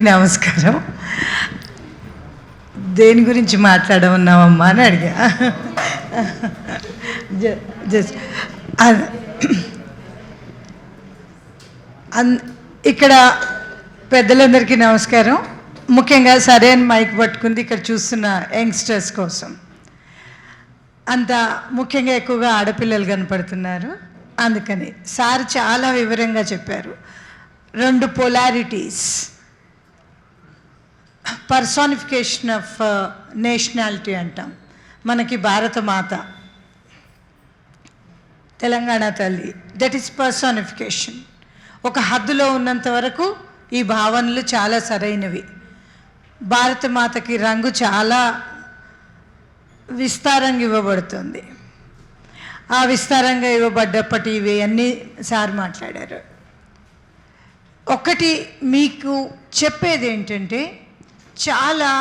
నమస్కారం. దేని గురించి మాట్లాడమన్నావమ్మా అని అడిగా. జస్ట్ ఇక్కడ పెద్దలందరికీ నమస్కారం. ముఖ్యంగా సరైన మైక్ పట్టుకుంది ఇక్కడ చూస్తున్న యంగ్స్టర్స్ కోసం. అంత ముఖ్యంగా ఎక్కువగా ఆడపిల్లలు కనపడుతున్నారు. అందుకని సార్ చాలా వివరంగా చెప్పారు. 2 పొలారిటీస్, పర్సానిఫికేషన్ ఆఫ్ నేషనాలిటీ అంటాం. మనకి భారత మాత, తెలంగాణ తల్లి, దట్ ఈస్ పర్సానిఫికేషన్. ఒక హద్దులో ఉన్నంత వరకు ఈ భావనలు చాలా సరైనవి. భారత మాతకి రంగు చాలా విస్తారంగా ఇవ్వబడుతుంది. ఆ విస్తారంగా ఇవ్వబడ్డప్పటి ఇవి అన్నీ సార్ మాట్లాడారు. ఒకటి మీకు చెప్పేది ఏంటంటే, చాలా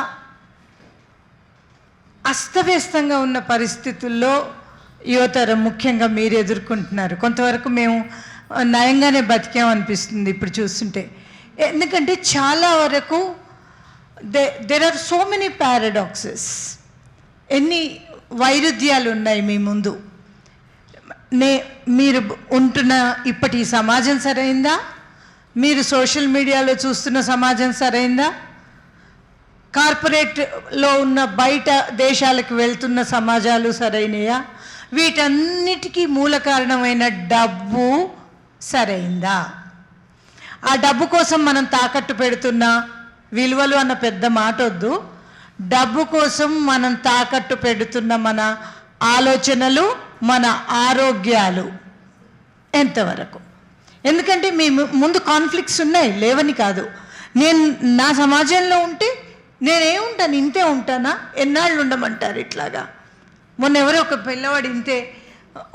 అస్తవ్యస్తంగా ఉన్న పరిస్థితుల్లో యువతరం ముఖ్యంగా మీరు ఎదుర్కొంటున్నారు. కొంతవరకు మేము నయంగానే బతికామనిపిస్తుంది ఇప్పుడు చూస్తుంటే. ఎందుకంటే చాలా వరకు there are so many paradoxes. ఎన్ని వైరుధ్యాలు ఉన్నాయి మీ ముందు. మీరు ఉంటున్న ఇప్పటి సమాజం సరైందా? మీరు సోషల్ మీడియాలో చూస్తున్న సమాజం సరైందా? కార్పొరేట్లో ఉన్న బయట దేశాలకు వెళ్తున్న సమాజాలు సరైనయా? వీటన్నిటికీ మూల కారణమైన డబ్బు సరైందా? ఆ డబ్బు కోసం మనం తాకట్టు పెడుతున్న విలువలు అన్న పెద్ద మాట వద్దు. డబ్బు కోసం మనం తాకట్టు పెడుతున్న మన ఆలోచనలు, మన ఆరోగ్యాలు ఎంతవరకు? ఎందుకంటే మీ ముందు కాన్ఫ్లిక్ట్స్ ఉన్నాయి, లేవని కాదు. నేను నా సమాజంలో ఉంటే నేనేముంటాను, ఇంతే ఉంటానా? ఎన్నాళ్ళు ఉండమంటారు ఇట్లాగా? మొన్న ఎవరో ఒక పిల్లవాడు ఇంతే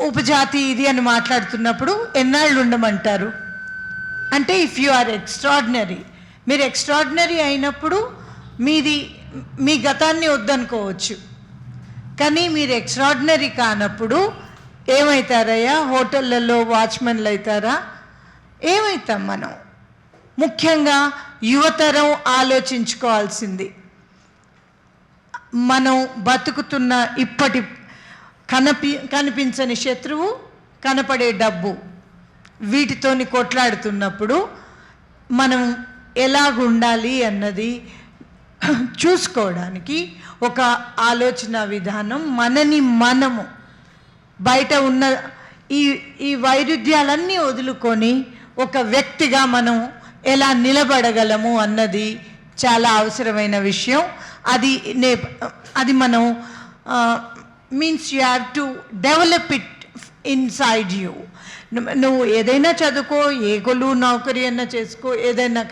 ఉపజాతి ఇది అని మాట్లాడుతున్నప్పుడు ఎన్నాళ్ళు ఉండమంటారు? అంటే ఇఫ్ యు ఆర్ ఎక్స్ట్రాడినరీ, మీరు ఎక్స్ట్రాడినరీ అయినప్పుడు మీ గతాన్ని వద్దనుకోవచ్చు. కానీ మీరు ఎక్స్ట్రాడినరీ కానప్పుడు ఏమవుతారయ్యా? హోటళ్ళల్లో వాచ్మెన్లు అవుతారా? ఏమవుతాం మనం? ముఖ్యంగా యువతరం ఆలోచించుకోవాల్సింది, మనం బతుకుతున్న ఇప్పటి కనిపించని శత్రువు, కనపడే డబ్బు, వీటితోని కొట్లాడుతున్నప్పుడు మనం ఎలాగుండాలి అన్నది చూసుకోవడానికి ఒక ఆలోచన విధానం, మనము బయట ఉన్న ఈ వైరుధ్యాలన్నీ వదులుకొని ఒక వ్యక్తిగా మనం ఎలా నిలబడగలము అన్నది చాలా అవసరమైన విషయం. అది మనం means you have to develop it inside you. నువ్వు ఏదైనా చదువుకో, ఏ కొలు నౌకరీ అన్నా చేసుకో, ఏదైనా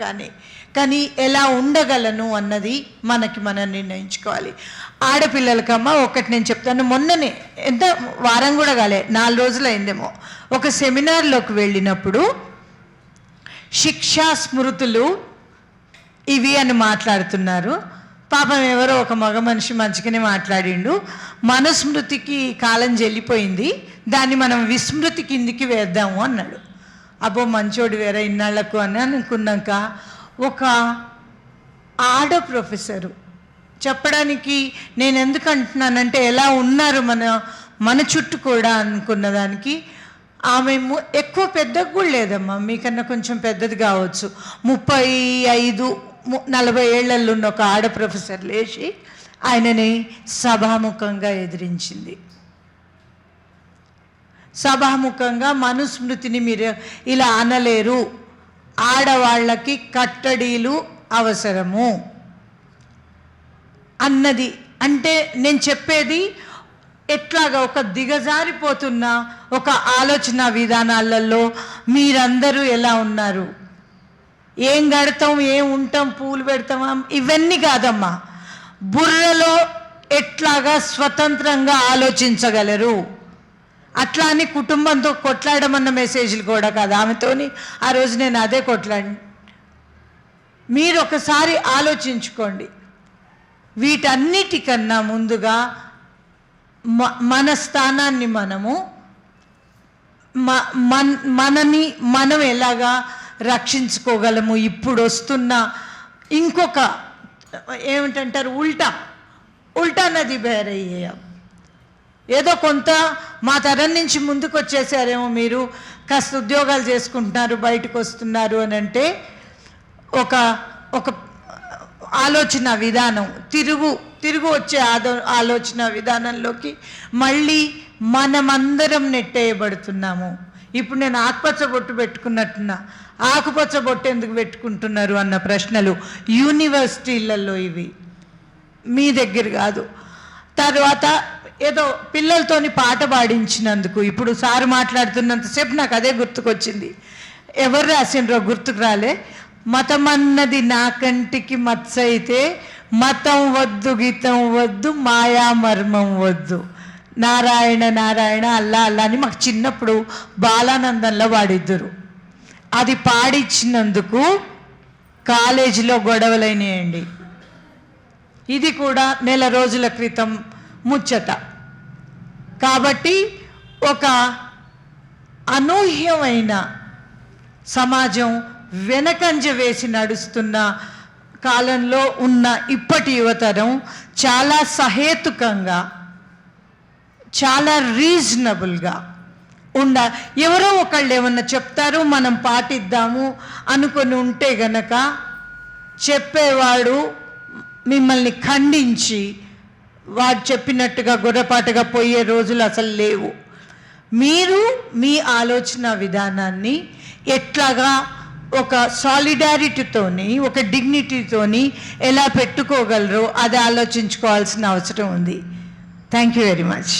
కానీ ఎలా ఉండగలను అన్నది మనం నిర్ణయించుకోవాలి. ఆడపిల్లలకమ్మ ఒకటి నేను చెప్తాను. మొన్ననే, ఎంత వారం కూడా కాలే, 4 రోజులు అయిందేమో, ఒక సెమినార్లోకి వెళ్ళినప్పుడు శిక్షా స్మృతులు ఇవి అని మాట్లాడుతున్నారు. పాపం ఎవరో ఒక మగ మనిషి మంచిగానే మాట్లాడిండు. మనుస్మృతికి కాలం చెల్లిపోయింది, దాన్ని మనం విస్మృతి కిందికి వేద్దాము అన్నాడు. అబ్బో మంచోడు వేరే ఇన్నాళ్లకు అని అనుకున్నాక ఒక ఆడ ప్రొఫెసరు చెప్పడానికి, నేను ఎందుకు అంటున్నానంటే ఎలా ఉన్నారు మన చుట్టూ కూడా అనుకున్న దానికి, ఆమె ఎక్కువ పెద్దగా కూడా లేదమ్మా, మీకన్నా కొంచెం పెద్దది కావచ్చు, 35-40 ఏళ్లలో ఉన్న ఒక ఆడ ప్రొఫెసర్ లేచి ఆయనని సభాముఖంగా ఎదిరించింది. సభాముఖంగా మనుస్మృతిని మీరు ఇలా అనలేరు, ఆడవాళ్ళకి కట్టడీలు అవసరము అన్నది. అంటే నేను చెప్పేది ఎట్లాగా ఒక దిగజారిపోతున్న ఒక ఆలోచన విధానాలలో మీరందరూ ఎలా ఉన్నారు? ఏం కడతాం, ఏం ఉంటాం, పూలు పెడతామా, ఇవన్నీ కాదమ్మా. బుర్రలో ఎట్లాగా స్వతంత్రంగా ఆలోచించగలరు? అట్లా అని కుటుంబంతో కొట్లాడమన్న మెసేజ్లు కూడా కాదు. ఆమెతోని ఆ రోజు నేను అదే కొట్లాడి. మీరు ఒకసారి ఆలోచించుకోండి. వీటన్నిటికన్నా ముందుగా మన స్థానాన్ని మనని మనం ఎలాగా రక్షించుకోగలము? ఇప్పుడు వస్తున్న ఇంకొక ఏమిటంటారు ఉల్టా నది బేరయ్యాం. ఏదో కొంత మా తరం నుంచి ముందుకు వచ్చేసారేమో, మీరు కాస్త ఉద్యోగాలు చేసుకుంటున్నారు, బయటకు వస్తున్నారు అని అంటే ఒక ఆలోచన విధానం తిరుగు వచ్చే ఆలోచన విధానంలోకి మళ్ళీ మనమందరం నెట్టేయబడుతున్నాము. ఇప్పుడు నేను ఆకుపచ్చ బొట్టు పెట్టుకున్నట్టున్నా, ఆకుపచ్చ బొట్టు ఎందుకు పెట్టుకుంటున్నారు అన్న ప్రశ్నలు యూనివర్సిటీలలో, ఇవి మీ దగ్గర కాదు. తర్వాత ఏదో పిల్లలతోని పాట పాడించినందుకు, ఇప్పుడు సార్ మాట్లాడుతున్నంతసేపు నాకు అదే గుర్తుకొచ్చింది. ఎవరు రాసిండ్రో గుర్తుకు రాలే. మతం అన్నది నా కంటికి మత్సైతే, మతం వద్దు గీతం వద్దు మాయా మర్మం వద్దు, నారాయణ నారాయణ అల్లా అల్లా అని మాకు చిన్నప్పుడు బాలానందంలో పాడిద్దరు. అది పాడించినందుకు కాలేజీలో గొడవలైనాయండి. ఇది కూడా నెల రోజుల క్రితం ముచ్చట. కాబట్టి ఒక అనూహ్యమైన సమాజం వెనకంజ వేసి నడుస్తున్న కాలంలో ఉన్న ఇప్పటి యువతరం చాలా సహేతుకంగా, చాలా రీజనబుల్గా ఎవరో ఒకళ్ళు ఏమన్నా చెప్తారు, మనం పాటిద్దాము అనుకొని ఉంటే గనక చెప్పేవాడు మిమ్మల్ని ఖండించి వాడు చెప్పినట్టుగా గుర్రపాటుగా పోయే రోజులు అసలు లేవు. మీరు మీ ఆలోచన విధానాన్ని ఎట్లాగా ఒక సాలిడారిటీతోని, ఒక డిగ్నిటీతోని ఎలా పెట్టుకోగలరో అది ఆలోచించుకోవాల్సిన అవసరం ఉంది. Thank you very much.